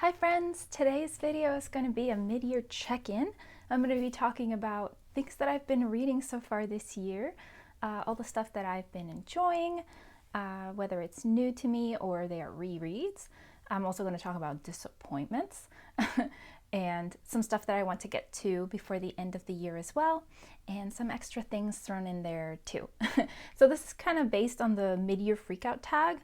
Hi friends! Today's video is going to be a mid-year check-in. I'm going to be talking about things that I've been reading so far this year, all the stuff that I've been enjoying, whether it's new to me or they are rereads. I'm also going to talk about disappointments and some stuff that I want to get to before the end of the year as well, and some extra things thrown in there too. So this is kind of based on the mid-year freakout tag.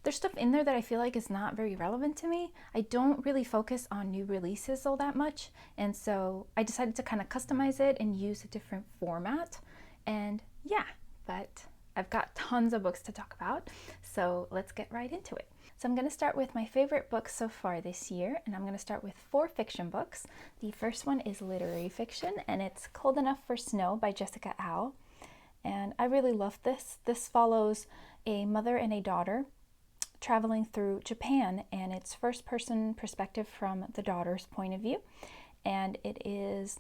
There's stuff in there that I feel like is not very relevant to me. I don't really focus on new releases all that much, and so I decided to kind of customize it and use a different format. And yeah, but I've got tons of books to talk about, so let's get right into it. So I'm going to start with my favorite books so far this year, and I'm going to start with 4 fiction books. The first one is literary fiction, and it's Cold Enough for Snow by Jessica Au. And I really love this. This follows a mother and a daughter traveling through Japan, and it's first-person perspective from the daughter's point of view. And it is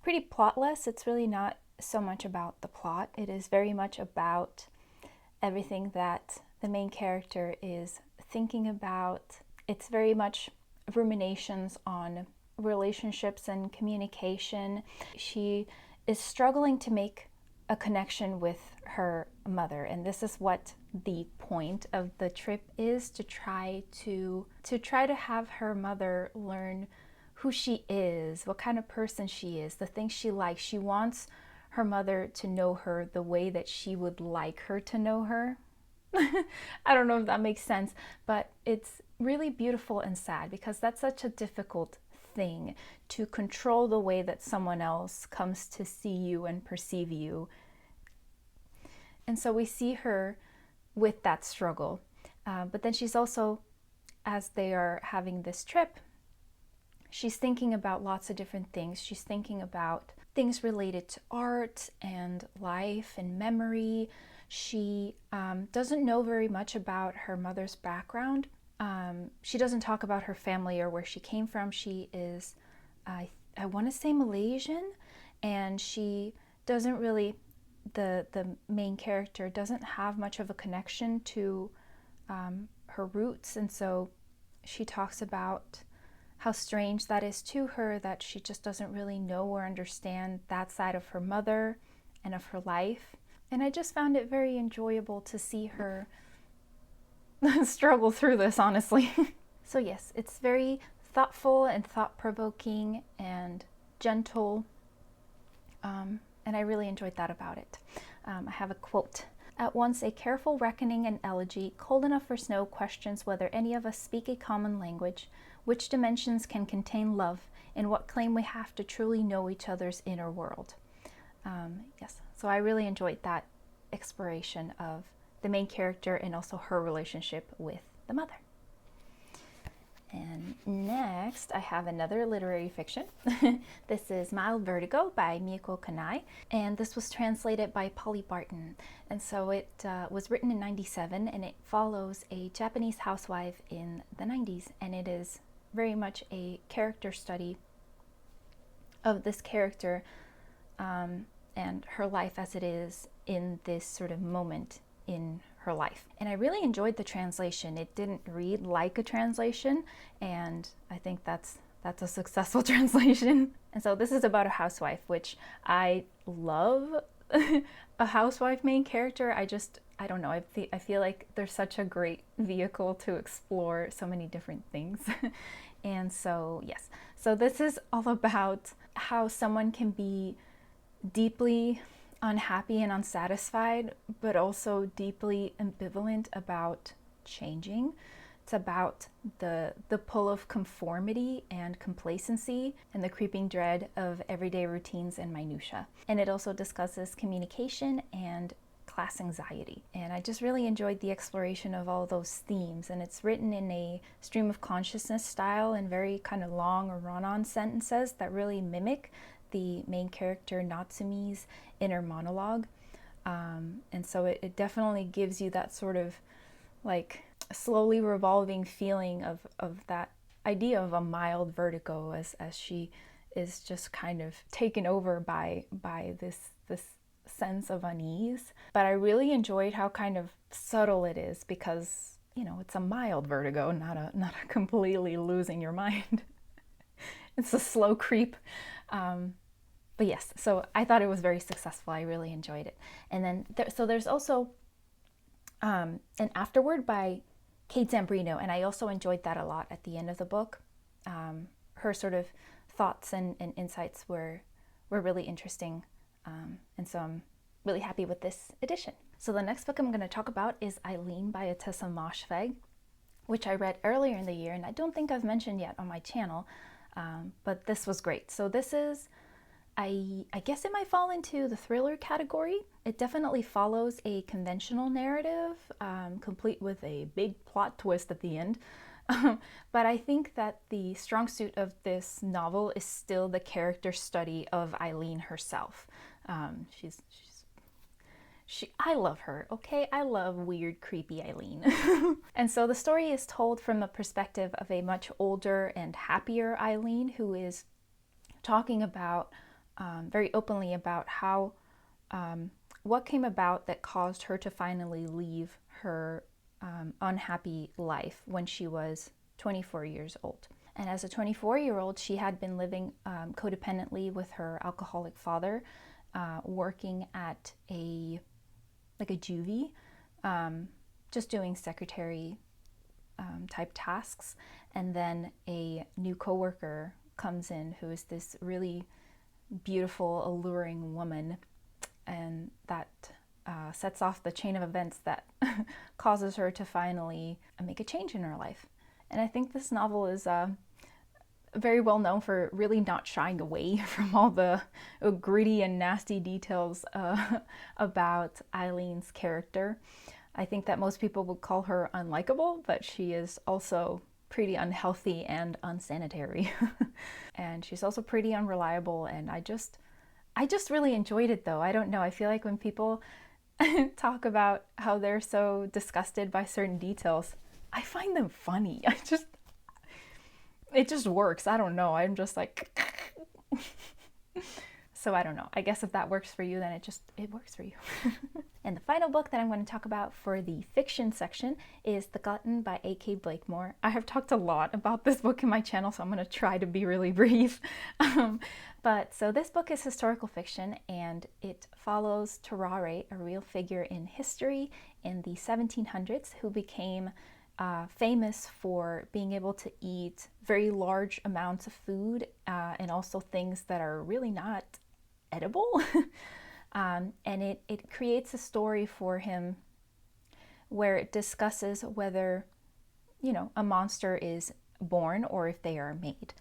pretty plotless. It's really not so much about the plot. It is very much about everything that the main character is thinking about. It's very much ruminations on relationships and communication. She is struggling to make a connection with her mother, and this is what the point of the trip is, to try to have her mother learn who she is, what kind of person she is, the things she likes. She wants her mother to know her the way that she would like her to know her. I don't know if that makes sense, but it's really beautiful and sad because that's such a difficult thing, to control the way that someone else comes to see you and perceive you. And so we see her with that struggle. But then she's also, as they are having this trip, she's thinking about lots of different things. She's thinking about things related to art and life and memory. She doesn't know very much about her mother's background. She doesn't talk about her family or where she came from. She is, I want to say, Malaysian, and she doesn't really, the main character doesn't have much of a connection to her roots, and so she talks about how strange that is to her, that she just doesn't really know or understand that side of her mother and of her life. And I just found it very enjoyable to see her struggle through this, honestly. So yes, it's very thoughtful and thought-provoking and gentle, and I really enjoyed that about it. I have a quote. At once a careful reckoning and elegy, Cold Enough for Snow questions whether any of us speak a common language, which dimensions can contain love, and what claim we have to truly know each other's inner world. Yes, so I really enjoyed that exploration of the main character and also her relationship with the mother. And next, I have another literary fiction. This is Mild Vertigo by Mieko Kanai, and this was translated by Polly Barton. And so it was written in '97, and it follows a Japanese housewife in the '90s, and it is very much a character study of this character and her life as it is in this sort of moment in her life. And I really enjoyed the translation. It didn't read like a translation, and I think that's a successful translation. And so this is about a housewife, which I love. A housewife main character, I don't know, I feel like there's such a great vehicle to explore so many different things. And so yes, so this is all about how someone can be deeply unhappy and unsatisfied, but also deeply ambivalent about changing. It's about the pull of conformity and complacency and the creeping dread of everyday routines and minutia. And it also discusses communication and class anxiety. And I just really enjoyed the exploration of all those themes. And it's written in a stream of consciousness style and very kind of long or run-on sentences that really mimic the main character Natsumi's inner monologue. And so it definitely gives you that sort of like slowly revolving feeling of that idea of a mild vertigo as she is just kind of taken over by this sense of unease. But I really enjoyed how kind of subtle it is, because you know, it's a mild vertigo, not a completely losing your mind. It's a slow creep. But yes, so I thought it was very successful. I really enjoyed it. And then, there's also an afterword by Kate Zambrino, and I also enjoyed that a lot at the end of the book. Her sort of thoughts and insights were really interesting. And so I'm really happy with this edition. So the next book I'm going to talk about is Eileen by Otessa Moshfegh, which I read earlier in the year, and I don't think I've mentioned yet on my channel, but this was great. So this is, I guess it might fall into the thriller category. It definitely follows a conventional narrative, complete with a big plot twist at the end. But I think that the strong suit of this novel is still the character study of Eileen herself. I love her, okay? I love weird, creepy Eileen. And so the story is told from the perspective of a much older and happier Eileen, who is talking about, very openly about how, what came about that caused her to finally leave her unhappy life when she was 24 years old. And as a 24-year-old, she had been living codependently with her alcoholic father, working at a juvie, just doing secretary type tasks. And then a new coworker comes in who is this really beautiful, alluring woman, and that sets off the chain of events that causes her to finally make a change in her life. And I think this novel is very well known for really not shying away from all the gritty and nasty details about Eileen's character. I think that most people would call her unlikable, but she is also pretty unhealthy and unsanitary. And she's also pretty unreliable, and I just really enjoyed it though. I don't know, I feel like when people talk about how they're so disgusted by certain details, I find them funny. It just works. I don't know. I'm just like, so I don't know. I guess if that works for you, then it works for you. And the final book that I'm going to talk about for the fiction section is The Glutton by A.K. Blakemore. I have talked a lot about this book in my channel, so I'm going to try to be really brief. But so this book is historical fiction, and it follows Terare, a real figure in history in the 1700s who became famous for being able to eat very large amounts of food and also things that are really not edible. And it creates a story for him where it discusses whether, you know, a monster is born or if they are made.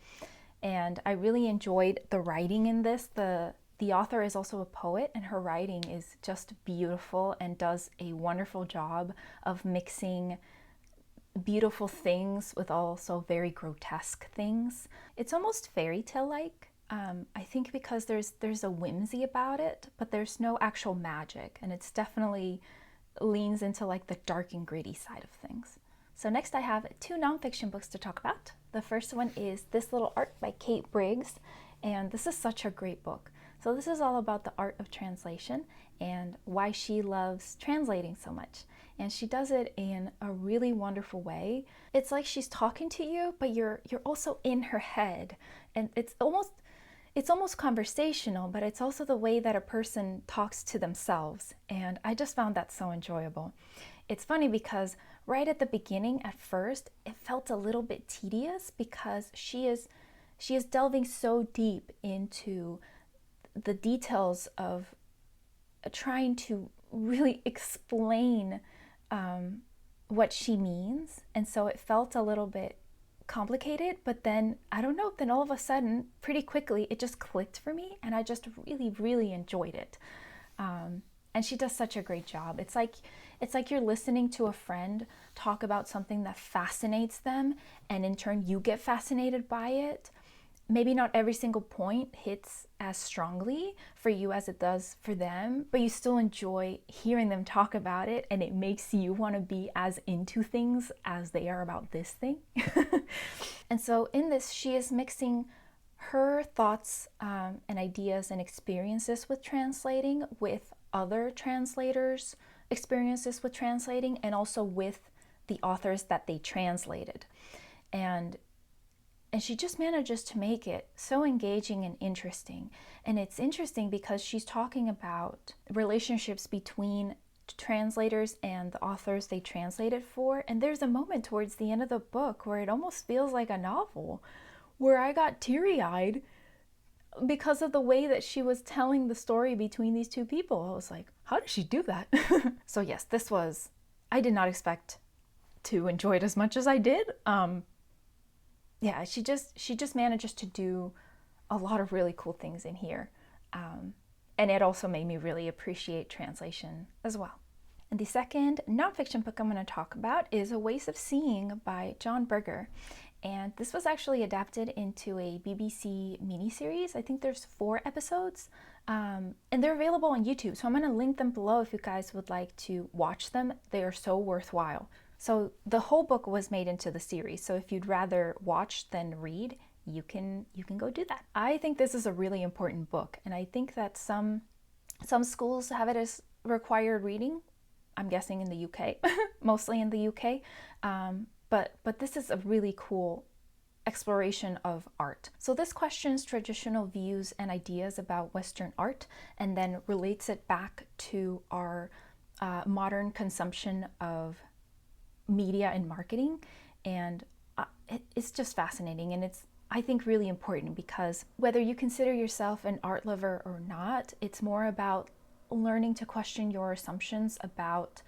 And I really enjoyed the writing in this. The author is also a poet, and her writing is just beautiful and does a wonderful job of mixing beautiful things with also very grotesque things. It's almost fairy tale-like, I think, because there's a whimsy about it, but there's no actual magic, and it's definitely leans into like the dark and gritty side of things. So next I have two nonfiction books to talk about. The first one is This Little Art by Kate Briggs, and this is such a great book. So this is all about the art of translation and why she loves translating so much. And she does it in a really wonderful way. It's like she's talking to you, but you're also in her head. And it's almost conversational, but it's also the way that a person talks to themselves. And I just found that so enjoyable. It's funny because right at the beginning, at first, it felt a little bit tedious because she is delving so deep into the details of trying to really explain what she means. And so it felt a little bit complicated, but then, I don't know, then all of a sudden, pretty quickly, it just clicked for me, and I just really, really enjoyed it. And she does such a great job. It's like you're listening to a friend talk about something that fascinates them, and in turn you get fascinated by it. Maybe not every single point hits as strongly for you as it does for them, but you still enjoy hearing them talk about it, and it makes you want to be as into things as they are about this thing. And so in this, she is mixing her thoughts and ideas and experiences with translating with other translators' experiences with translating, and also with the authors that they translated. And she just manages to make it so engaging and interesting. And it's interesting because she's talking about relationships between translators and the authors they translated for. And there's a moment towards the end of the book where it almost feels like a novel, where I got teary-eyed because of the way that she was telling the story between these two people. I was like, how did she do that? So yes, I did not expect to enjoy it as much as I did. Yeah, she just manages to do a lot of really cool things in here. And it also made me really appreciate translation as well. And the second nonfiction book I'm going to talk about is A Ways of Seeing by John Berger. And this was actually adapted into a BBC miniseries. I think there's 4 episodes, and they're available on YouTube. So I'm going to link them below if you guys would like to watch them. They are so worthwhile. So the whole book was made into the series. So if you'd rather watch than read, you can go do that. I think this is a really important book, and I think that some schools have it as required reading. I'm guessing in the UK, mostly in the UK. But this is a really cool exploration of art. So this questions traditional views and ideas about Western art and then relates it back to our modern consumption of media and marketing. And it's just fascinating, and it's, I think, really important because whether you consider yourself an art lover or not, it's more about learning to question your assumptions about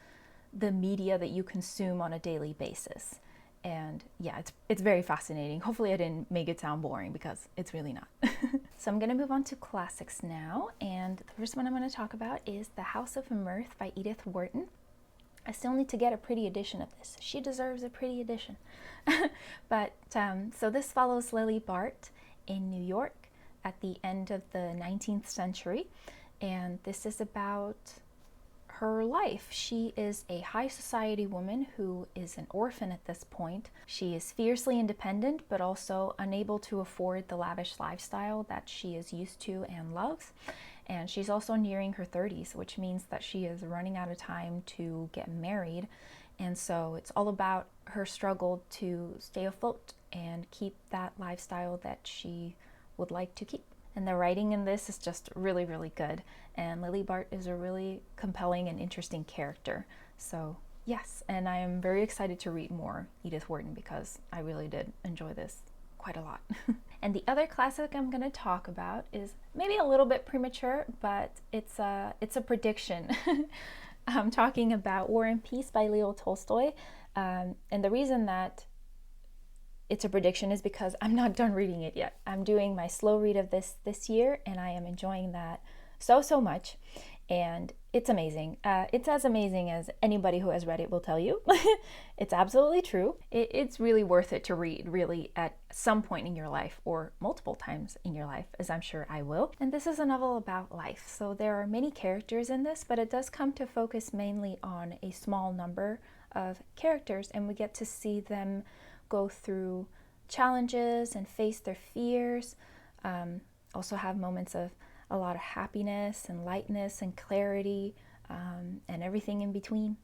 the media that you consume on a daily basis. And yeah, it's very fascinating. Hopefully I didn't make it sound boring, because it's really not. So I'm going to move on to classics now. And the first one I'm going to talk about is The House of Mirth by Edith Wharton. I still need to get a pretty edition of this. She deserves a pretty edition. But so this follows Lily Bart in New York at the end of the 19th century. And this is about her life. She is a high society woman who is an orphan at this point. She is fiercely independent, but also unable to afford the lavish lifestyle that she is used to and loves. And she's also nearing her 30s, which means that she is running out of time to get married. And so it's all about her struggle to stay afloat and keep that lifestyle that she would like to keep. And the writing in this is just really, really good. And Lily Bart is a really compelling and interesting character. So yes, and I am very excited to read more Edith Wharton because I really did enjoy this quite a lot. And the other classic I'm going to talk about is maybe a little bit premature, but it's a prediction. I'm talking about War and Peace by Leo Tolstoy. And the reason that it's a prediction is because I'm not done reading it yet. I'm doing my slow read of this year, and I am enjoying that so much. And it's amazing. It's as amazing as anybody who has read it will tell you. It's absolutely true. It's really worth it to read, really, at some point in your life, or multiple times in your life, as I'm sure I will. And this is a novel about life. So there are many characters in this, but it does come to focus mainly on a small number of characters, and we get to see them go through challenges and face their fears. Also have moments of a lot of happiness and lightness and clarity, and everything in between.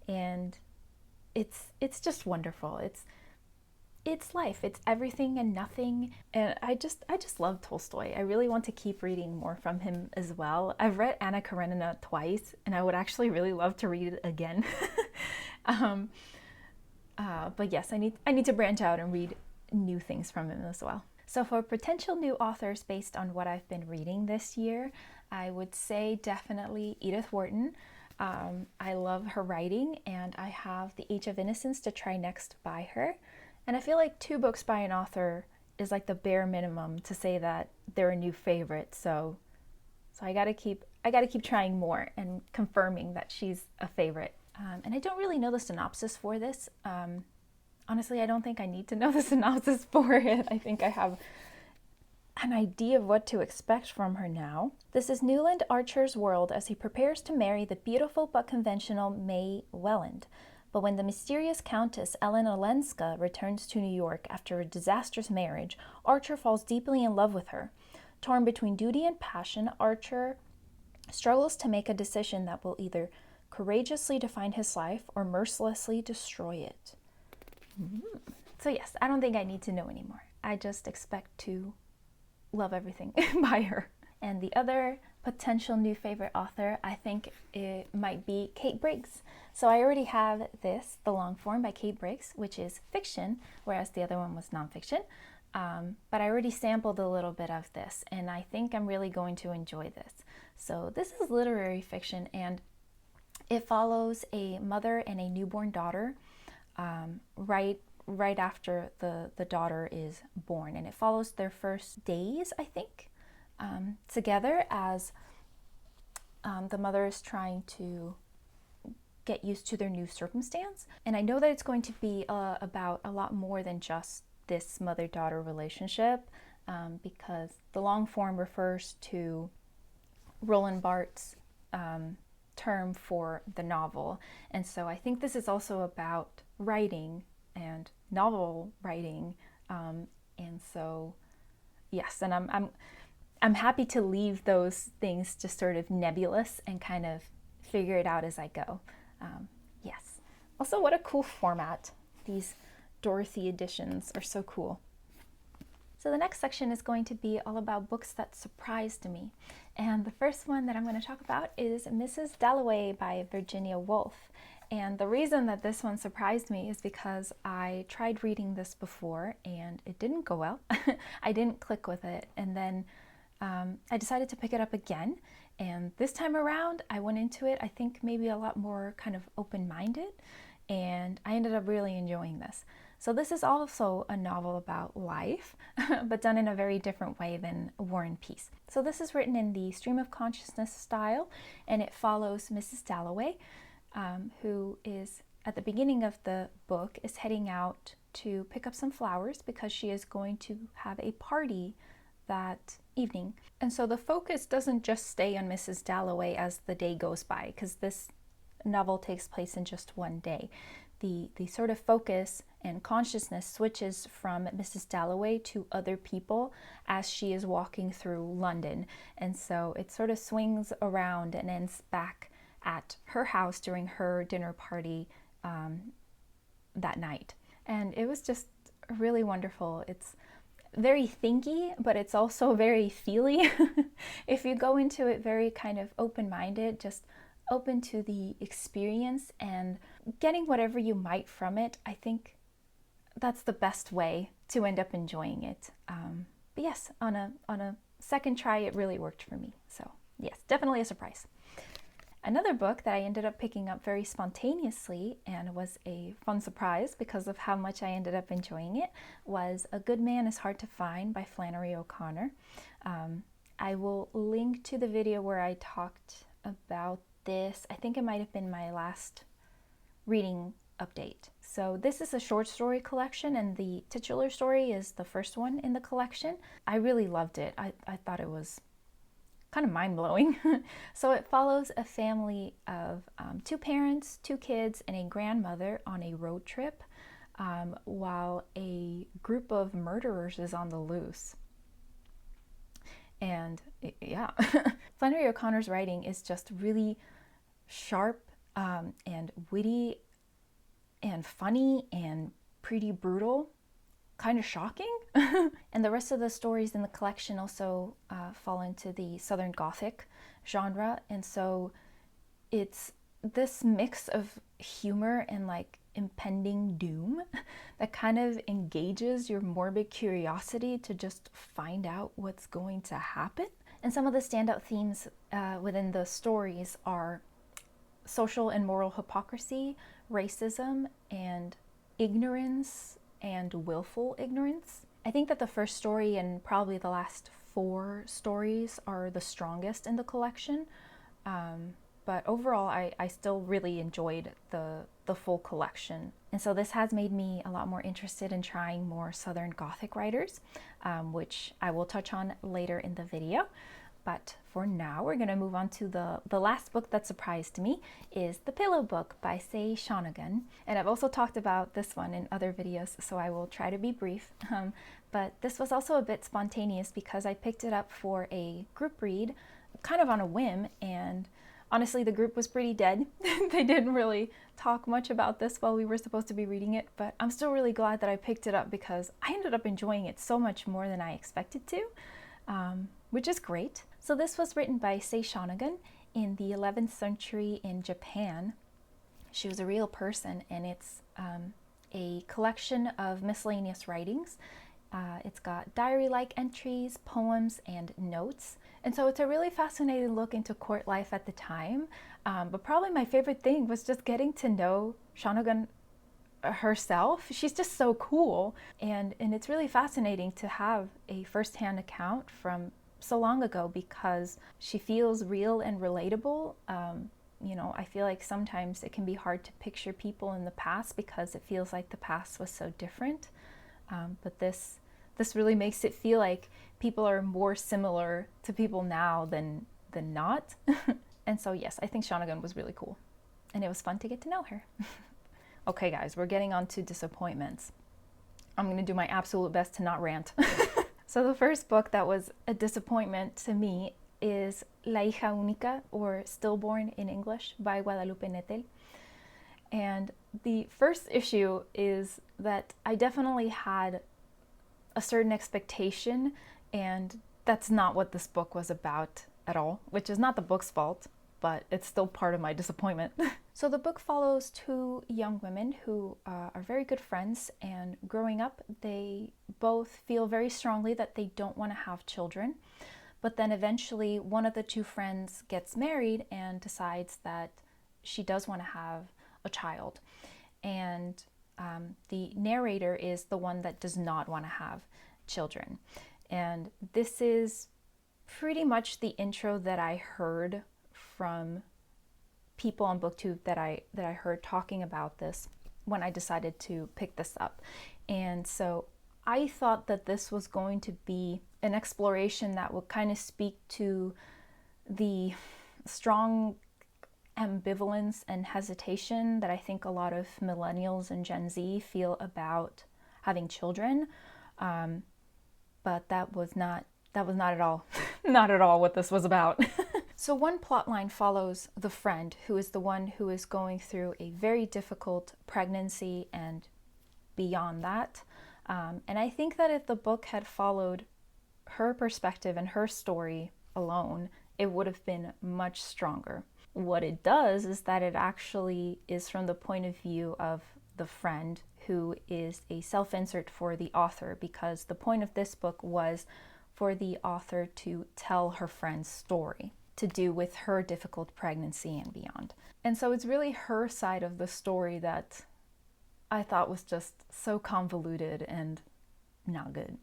And it's just wonderful. It's life. It's everything and nothing. And I just love Tolstoy. I really want to keep reading more from him as well. I've read Anna Karenina twice, and I would actually really love to read it again. But yes, I need to branch out and read new things from him as well. So for potential new authors based on what I've been reading this year, I would say definitely Edith Wharton. I love her writing, and I have The Age of Innocence to try next by her. And I feel like 2 books by an author is like the bare minimum to say that they're a new favorite. So I gotta keep trying more and confirming that she's a favorite. And I don't really know the synopsis for this. Honestly, I don't think I need to know the synopsis for it. I think I have an idea of what to expect from her now. This is Newland Archer's world as he prepares to marry the beautiful but conventional May Welland. But when the mysterious Countess Ellen Olenska returns to New York after a disastrous marriage, Archer falls deeply in love with her. Torn between duty and passion, Archer struggles to make a decision that will either courageously define his life or mercilessly destroy it. So yes, I don't think I need to know anymore. I just expect to love everything by her. And the other potential new favorite author, I think it might be Kate Briggs. So I already have this, The Long Form by Kate Briggs, which is fiction, whereas the other one was nonfiction. But I already sampled a little bit of this, and I think I'm really going to enjoy this. So this is literary fiction, and it follows a mother and a newborn daughter right after the daughter is born, and it follows their first days, I think, together as the mother is trying to get used to their new circumstance. And I know that it's going to be about a lot more than just this mother-daughter relationship, because the long form refers to Roland Barthes' term for the novel. And so I think this is also about writing and novel writing. And so, yes, and I'm happy to leave those things just sort of nebulous and kind of figure it out as I go. Yes. Also, what a cool format. These Dorothy editions are so cool. So the next section is going to be all about books that surprised me. And the first one that I'm going to talk about is Mrs. Dalloway by Virginia Woolf. And the reason that this one surprised me is because I tried reading this before and it didn't go well. I didn't click with it. And then I decided to pick it up again. And this time around, I went into it, I think maybe a lot more kind of open-minded. And I ended up really enjoying this. So this is also a novel about life, but done in a very different way than War and Peace. So this is written in the stream of consciousness style, and it follows Mrs. Dalloway, who is, at the beginning of the book, is heading out to pick up some flowers because she is going to have a party that evening. And so the focus doesn't just stay on Mrs. Dalloway as the day goes by, because this novel takes place in just one day. The sort of focus and consciousness switches from Mrs. Dalloway to other people as she is walking through London. And so it sort of swings around and ends back at her house during her dinner party that night. And it was just really wonderful. It's very thinky, but it's also very feely. If you go into it very kind of open-minded, just open to the experience and getting whatever you might from it, I think that's the best way to end up enjoying it. But yes, on a second try, it really worked for me. So yes, definitely a surprise. Another book that I ended up picking up very spontaneously and was a fun surprise because of how much I ended up enjoying it was A Good Man is Hard to Find by Flannery O'Connor. I will link to the video where I talked about this. I think it might have been my last reading update. So this is a short story collection, and the titular story is the first one in the collection. I really loved it. I thought it was kind of mind-blowing. So it follows a family of 2 parents, 2 kids, and a grandmother on a road trip while a group of murderers is on the loose. And yeah, Flannery O'Connor's writing is just really sharp and witty and funny and pretty brutal, kind of shocking. And the rest of the stories in the collection also fall into the Southern Gothic genre. And so it's this mix of humor and like impending doom that kind of engages your morbid curiosity to just find out what's going to happen. And some of the standout themes within the stories are social and moral hypocrisy, racism, and ignorance and willful ignorance. I think that the first story and probably the last 4 stories are the strongest in the collection. But overall, I still really enjoyed the full collection. And so this has made me a lot more interested in trying more Southern Gothic writers, which I will touch on later in the video. But for now, we're going to move on to the last book that surprised me is The Pillow Book by Say Shonigan. And I've also talked about this one in other videos, so I will try to be brief. But this was also a bit spontaneous because I picked it up for a group read kind of on a whim, and Honestly, the group was pretty dead. They didn't really talk much about this while we were supposed to be reading it, but I'm still really glad that I picked it up because I ended up enjoying it so much more than I expected to, which is great. So this was written by Sei Shonagon in the 11th century in Japan. She was a real person, and it's a collection of miscellaneous writings. It's got diary-like entries, poems, and notes. And so it's a really fascinating look into court life at the time. But probably my favorite thing was just getting to know Shonagon herself. She's just so cool. And it's really fascinating to have a first-hand account from so long ago because she feels real and relatable. You know, I feel like sometimes it can be hard to picture people in the past because it feels like the past was so different. But this really makes it feel like people are more similar to people now than not. And so yes, I think Shonagon was really cool. And it was fun to get to know her. Okay guys, we're getting on to disappointments. I'm gonna do my absolute best to not rant. So the first book that was a disappointment to me is La Hija Unica, or Stillborn in English, by Guadalupe Nettel. And the first issue is that I definitely had a certain expectation, and that's not what this book was about at all, which is not the book's fault, but it's still part of my disappointment. So the book follows two young women who are very good friends, and growing up, they both feel very strongly that they don't want to have children. But then eventually one of the two friends gets married and decides that she does want to have a child. And the narrator is the one that does not want to have children. And this is pretty much the intro that I heard from people on BookTube that I heard talking about this when I decided to pick this up. And so I thought that this was going to be an exploration that would kind of speak to the strong ambivalence and hesitation that I think a lot of millennials and Gen Z feel about having children. But that was not at all, not at all what this was about. So one plot line follows the friend who is the one who is going through a very difficult pregnancy and beyond that. And I think that if the book had followed her perspective and her story alone, it would have been much stronger. What it does is that it actually is from the point of view of the friend, who is a self-insert for the author, because the point of this book was for the author to tell her friend's story, to do with her difficult pregnancy and beyond. And so it's really her side of the story that I thought was just so convoluted and not good.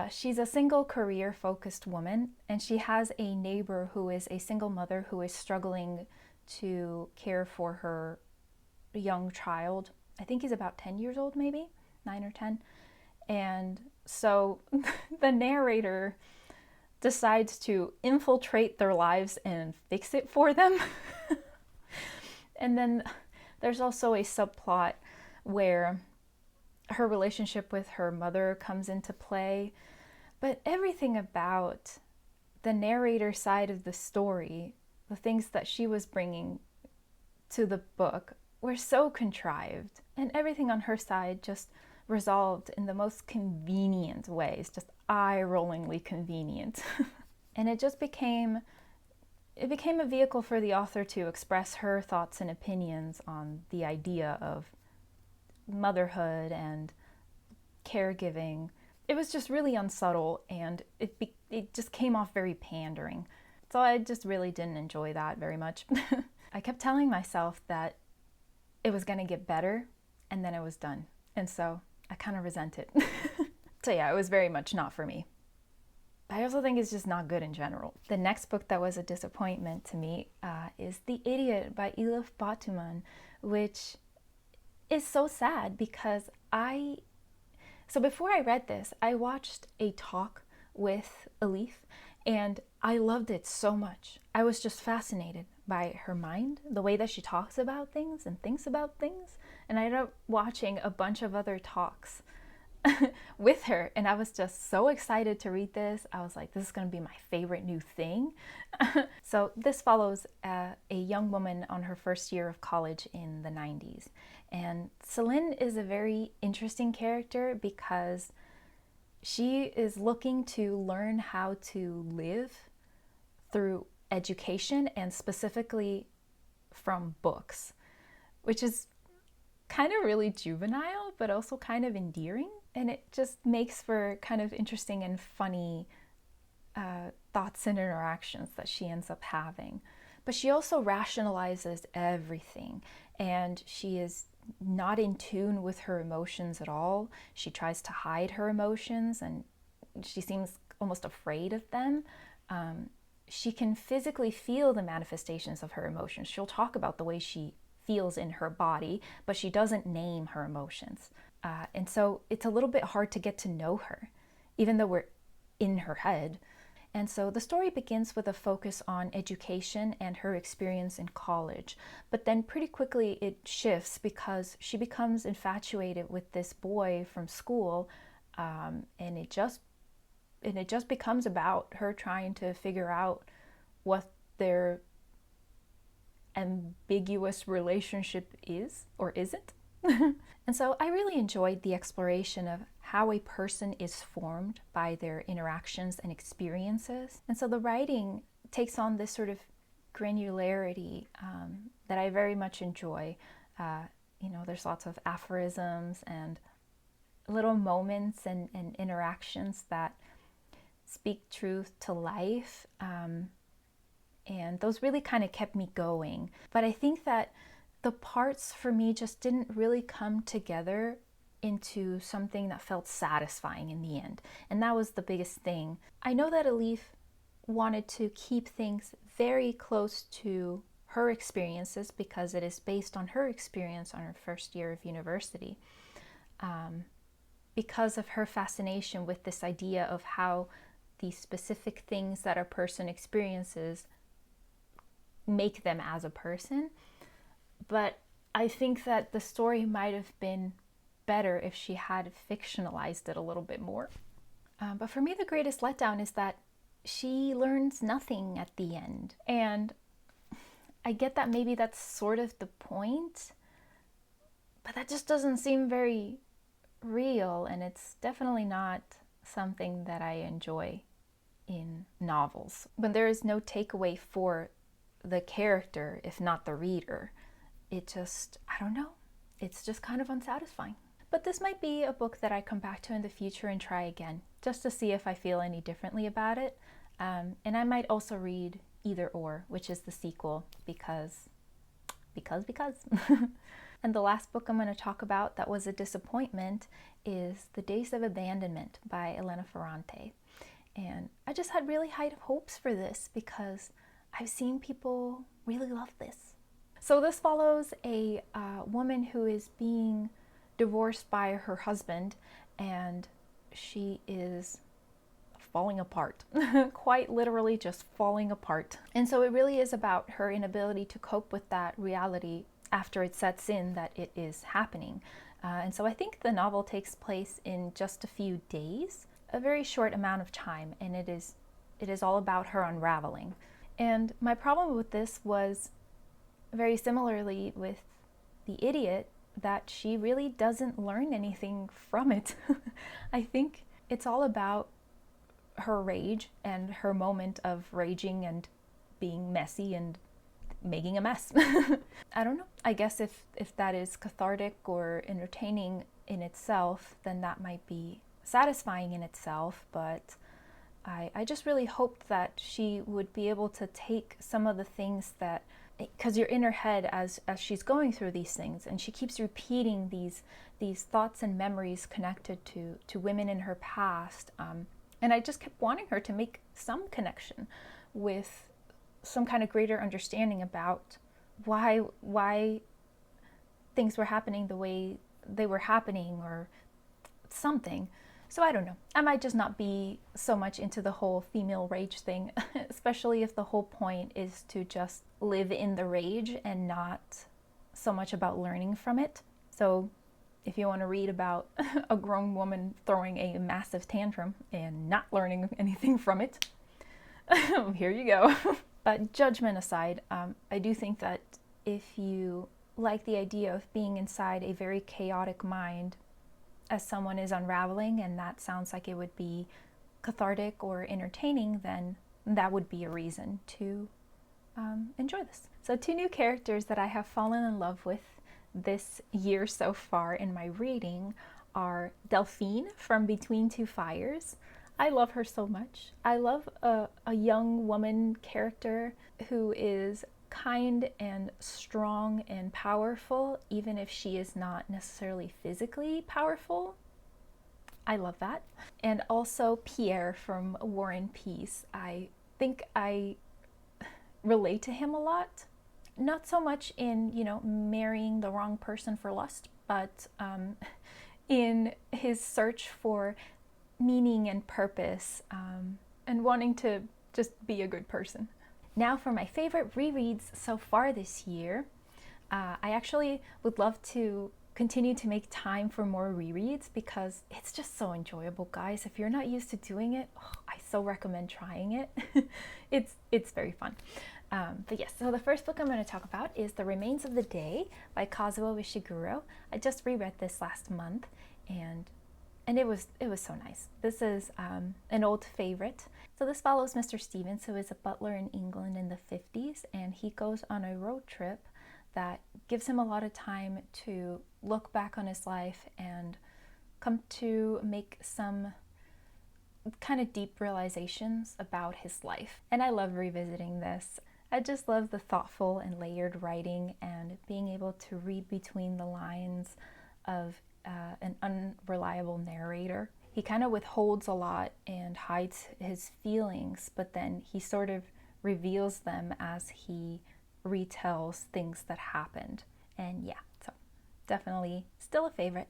She's a single career-focused woman, and she has a neighbor who is a single mother who is struggling to care for her young child. I think he's about 10 years old, maybe 9 or 10. And so the narrator decides to infiltrate their lives and fix it for them. And then there's also a subplot where her relationship with her mother comes into play. But everything about the narrator side of the story, the things that she was bringing to the book, were so contrived. And everything on her side just resolved in the most convenient ways, just eye-rollingly convenient. And it just became a vehicle for the author to express her thoughts and opinions on the idea of motherhood and caregiving. It was just really unsubtle, and it just came off very pandering. So I just really didn't enjoy that very much. I kept telling myself that it was going to get better, and then it was done. And so I kind of resent it. So yeah, it was very much not for me. I also think it's just not good in general. The next book that was a disappointment to me is The Idiot by Elif Batuman, which is so sad because so before I read this, I watched a talk with Elif, and I loved it so much. I was just fascinated by her mind, the way that she talks about things and thinks about things. And I ended up watching a bunch of other talks with her, and I was just so excited to read this. I was like, this is going to be my favorite new thing. So this follows a young woman on her first year of college in the 90s. And Celine is a very interesting character because she is looking to learn how to live through education, and specifically from books, which is kind of really juvenile, but also kind of endearing. And it just makes for kind of interesting and funny thoughts and interactions that she ends up having. But she also rationalizes everything, and she is not in tune with her emotions at all. She tries to hide her emotions, and she seems almost afraid of them. She can physically feel the manifestations of her emotions. She'll talk about the way she feels in her body, but she doesn't name her emotions. And so it's a little bit hard to get to know her, even though we're in her head. And so the story begins with a focus on education and her experience in college. But then pretty quickly it shifts because she becomes infatuated with this boy from school, and it just becomes about her trying to figure out what their ambiguous relationship is or isn't. And so I really enjoyed the exploration of how a person is formed by their interactions and experiences. And so the writing takes on this sort of granularity that I very much enjoy. There's lots of aphorisms and little moments and interactions that speak truth to life. And those really kind of kept me going. But I think that the parts for me just didn't really come together into something that felt satisfying in the end. And that was the biggest thing. I know that Elif wanted to keep things very close to her experiences because it is based on her experience on her first year of university. Because of her fascination with this idea of how the specific things that a person experiences make them as a person. But I think that the story might have been better if she had fictionalized it a little bit more. But for me, the greatest letdown is that she learns nothing at the end. And I get that maybe that's sort of the point, but that just doesn't seem very real, and it's definitely not something that I enjoy in novels. When there is no takeaway for the character, if not the reader, it just, I don't know, it's just kind of unsatisfying. But this might be a book that I come back to in the future and try again, just to see if I feel any differently about it. And I might also read Either Or, which is the sequel, because. And the last book I'm going to talk about that was a disappointment is The Days of Abandonment by Elena Ferrante. And I just had really high hopes for this because I've seen people really love this. So this follows a woman who is being divorced by her husband, and she is falling apart, quite literally just falling apart. And so it really is about her inability to cope with that reality after it sets in that it is happening. And so I think the novel takes place in just a few days, a very short amount of time, and it is all about her unraveling. And my problem with this was very similarly with The Idiot, that she really doesn't learn anything from it. I think it's all about her rage and her moment of raging and being messy and making a mess. I don't know. I guess if that is cathartic or entertaining in itself, then that might be satisfying in itself, but I just really hoped that she would be able to take some of the things that, because you're in her head as she's going through these things, and she keeps repeating these thoughts and memories connected to women in her past, and I just kept wanting her to make some connection with some kind of greater understanding about why things were happening the way they were happening or something. So I don't know. I might just not be so much into the whole female rage thing, especially if the whole point is to just live in the rage and not so much about learning from it. So if you want to read about a grown woman throwing a massive tantrum and not learning anything from it, here you go. But judgment aside, I do think that if you like the idea of being inside a very chaotic mind as someone is unraveling, and that sounds like it would be cathartic or entertaining, then that would be a reason to enjoy this. So 2 new characters that I have fallen in love with this year so far in my reading are Delphine from Between Two Fires. I love her so much. I love a young woman character who is kind and strong and powerful, even if she is not necessarily physically powerful. I love that. And also Pierre from War and Peace. I think I relate to him a lot. Not so much in, marrying the wrong person for lust, but in his search for meaning and purpose, and wanting to just be a good person. Now for my favorite rereads so far this year. I actually would love to continue to make time for more rereads because it's just so enjoyable, guys. If you're not used to doing it, I so recommend trying it. It's very fun. But yes, so the first book I'm going to talk about is The Remains of the Day by Kazuo Ishiguro. I just reread this last month, and it was so nice. This is an old favorite. So this follows Mr. Stevens, who is a butler in England in the 50s, and he goes on a road trip that gives him a lot of time to look back on his life and come to make some kind of deep realizations about his life. And I love revisiting this. I just love the thoughtful and layered writing and being able to read between the lines of an unreliable narrator. He kind of withholds a lot and hides his feelings, but then he sort of reveals them as he retells things that happened. And yeah, so definitely still a favorite.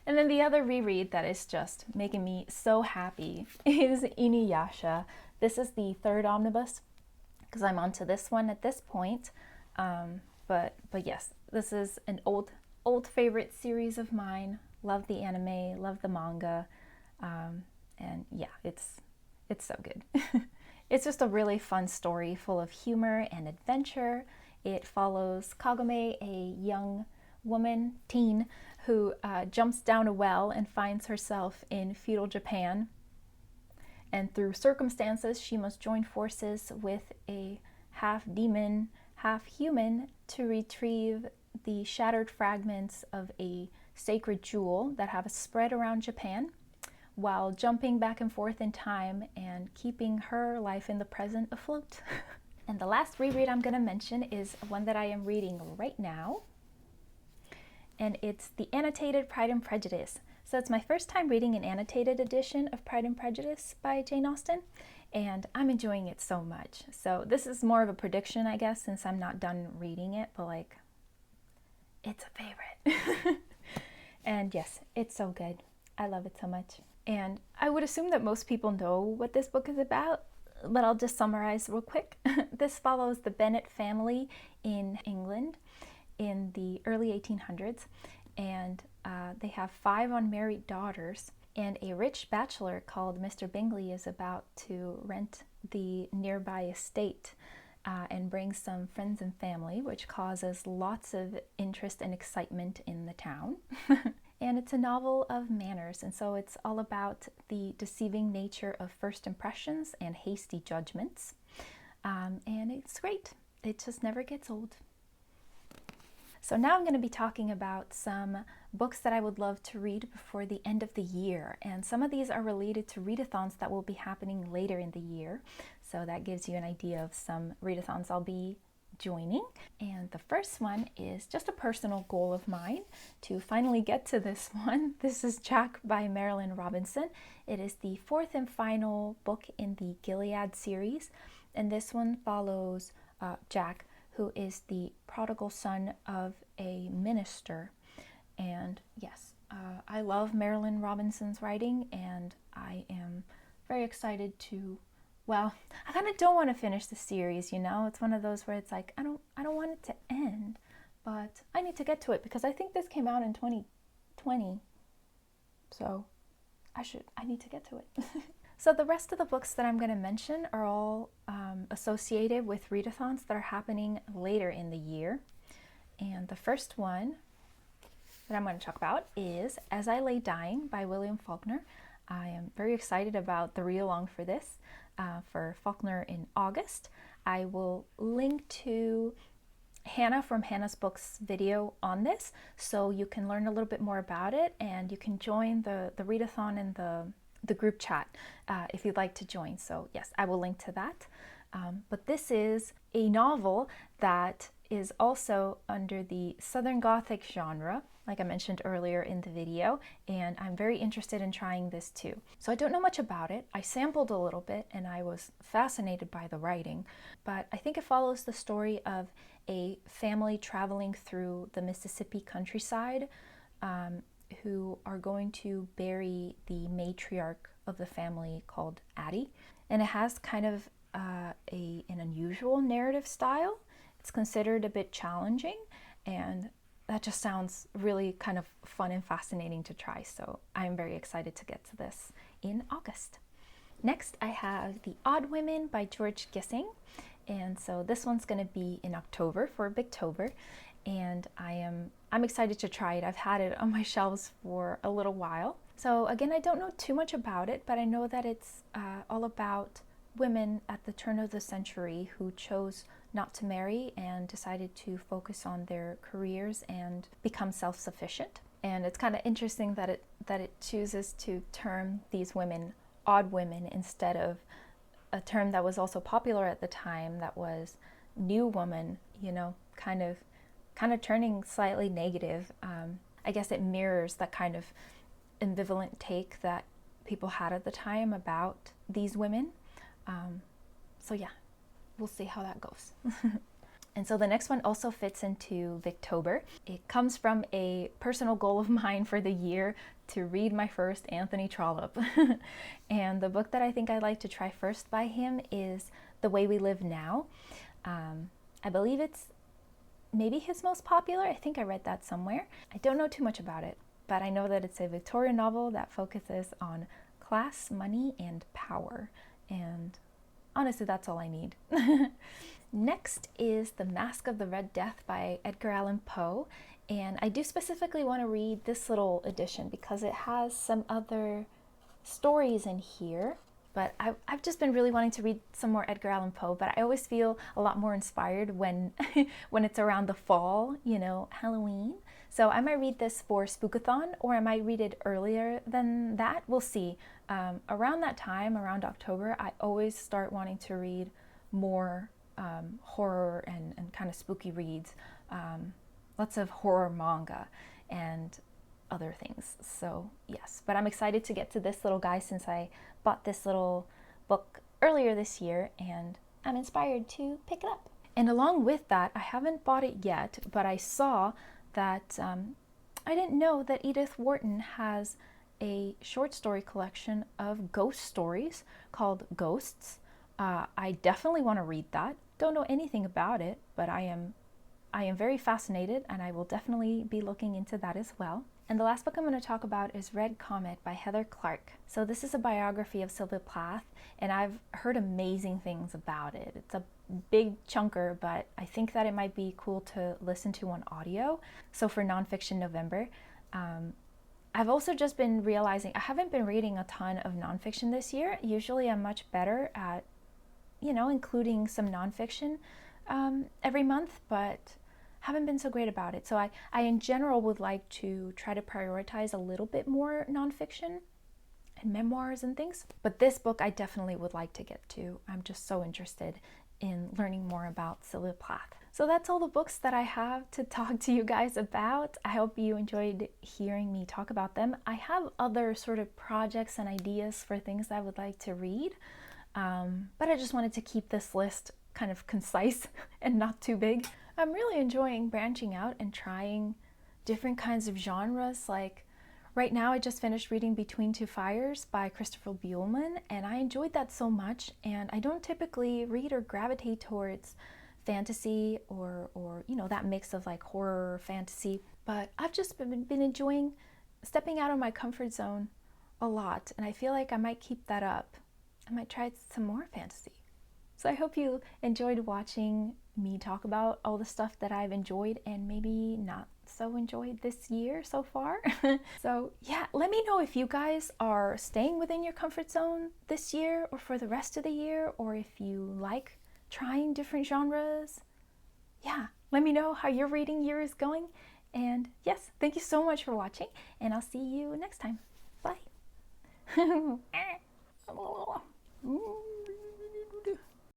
And then the other reread that is just making me so happy is Inuyasha. This is the 3rd omnibus because I'm onto this one at this point. But yes, this is an old favorite series of mine. Love the anime, love the manga, and yeah, it's so good. It's just a really fun story full of humor and adventure. It follows Kagome, a young woman, teen, who jumps down a well and finds herself in feudal Japan. And through circumstances, she must join forces with a half-demon, half-human to retrieve the shattered fragments of a sacred jewel that have spread around Japan, while jumping back and forth in time and keeping her life in the present afloat. And the last reread I'm going to mention is one that I am reading right now, and it's the Annotated Pride and Prejudice. So it's my first time reading an annotated edition of Pride and Prejudice by Jane Austen, and I'm enjoying it so much. So this is more of a prediction, I guess, since I'm not done reading it, but like, it's a favorite. And yes, it's so good. I love it so much. And I would assume that most people know what this book is about, but I'll just summarize real quick. This follows the Bennet family in England in the early 1800s, and they have 5 unmarried daughters, and a rich bachelor called Mr. Bingley is about to rent the nearby estate and bring some friends and family, which causes lots of interest and excitement in the town. And it's a novel of manners, and so it's all about the deceiving nature of first impressions and hasty judgments. And it's great. It just never gets old. So now I'm going to be talking about some books that I would love to read before the end of the year. And some of these are related to readathons that will be happening later in the year. So that gives you an idea of some readathons I'll be joining. And the first one is just a personal goal of mine to finally get to this one. This is Jack by Marilynne Robinson. It is the 4th and final book in the Gilead series, and this one follows Jack, who is the prodigal son of a minister. And yes, I love Marilynne Robinson's writing, and I am very excited to, well, I kind of don't want to finish the series, you know? It's one of those where it's like, I don't want it to end, but I need to get to it because I think this came out in 20. So I need to get to it. So the rest of the books that I'm going to mention are all associated with readathons that are happening later in the year. And the first one that I'm going to talk about is As I Lay Dying by William Faulkner. I am very excited about the read-along for this, for Faulkner in August. I will link to Hannah from Hannah's Books video on this, so you can learn a little bit more about it, and you can join the readathon in the group chat if you'd like to join. So yes, I will link to that. But this is a novel that is also under the Southern Gothic genre, like I mentioned earlier in the video, and I'm very interested in trying this too. So I don't know much about it. I sampled a little bit and I was fascinated by the writing, but I think it follows the story of a family traveling through the Mississippi countryside who are going to bury the matriarch of the family called Addie. And it has kind of an unusual narrative style. It's considered a bit challenging, and that just sounds really kind of fun and fascinating to try. So I'm very excited to get to this in August. Next, I have The Odd Women by George Gissing. And so this one's going to be in October for Victober, and I'm excited to try it. I've had it on my shelves for a little while. So again, I don't know too much about it, but I know that it's all about women at the turn of the century who chose not to marry and decided to focus on their careers and become self-sufficient. And it's kind of interesting that it chooses to term these women odd women instead of a term that was also popular at the time, that was new woman, you know, kind of turning slightly negative. I guess it mirrors that kind of ambivalent take that people had at the time about these women. So yeah, we'll see how that goes. And so the next one also fits into Victober. It comes from a personal goal of mine for the year to read my first Anthony Trollope. And the book that I think I'd like to try first by him is The Way We Live Now. I believe it's maybe his most popular. I think I read that somewhere. I don't know too much about it, but I know that it's a Victorian novel that focuses on class, money, and power. And honestly, that's all I need. Next is The Masque of the Red Death by Edgar Allan Poe. And I do specifically want to read this little edition because it has some other stories in here. But I've just been really wanting to read some more Edgar Allan Poe, but I always feel a lot more inspired when when it's around the fall, you know, Halloween. So I might read this for Spookathon, or I might read it earlier than that. We'll see. Around that time, around October, I always start wanting to read more horror and kind of spooky reads. Lots of horror manga and other things. So yes, but I'm excited to get to this little guy since I bought this little book earlier this year and I'm inspired to pick it up. And along with that, I haven't bought it yet, but I saw that I didn't know that Edith Wharton has a short story collection of ghost stories called Ghosts. I definitely want to read that. Don't know anything about it, but I am very fascinated, and I will definitely be looking into that as well. And the last book I'm going to talk about is Red Comet by Heather Clark. So this is a biography of Sylvia Plath, and I've heard amazing things about it. It's a big chunker, but I think that it might be cool to listen to on audio. So for Nonfiction November, I've also just been realizing I haven't been reading a ton of nonfiction this year. Usually I'm much better at, you know, including some nonfiction every month, but haven't been so great about it. So I in general would like to try to prioritize a little bit more nonfiction and memoirs and things. But this book I definitely would like to get to. I'm just so interested in learning more about Sylvia Plath. So that's all the books that I have to talk to you guys about. I hope you enjoyed hearing me talk about them. I have other sort of projects and ideas for things I would like to read, but I just wanted to keep this list kind of concise and not too big. I'm really enjoying branching out and trying different kinds of genres. Like right now I just finished reading Between Two Fires by Christopher Buehlman, and I enjoyed that so much. And I don't typically read or gravitate towards fantasy or you know, that mix of like horror, fantasy, but I've just been enjoying stepping out of my comfort zone a lot, and I feel like I might keep that up. I might try some more fantasy. So I hope you enjoyed watching me talk about all the stuff that I've enjoyed and maybe not so enjoyed this year so far. So yeah, let me know if you guys are staying within your comfort zone this year or for the rest of the year, or if you like trying different genres. Yeah, let me know how your reading year is going. And yes, thank you so much for watching, and I'll see you next time. Bye.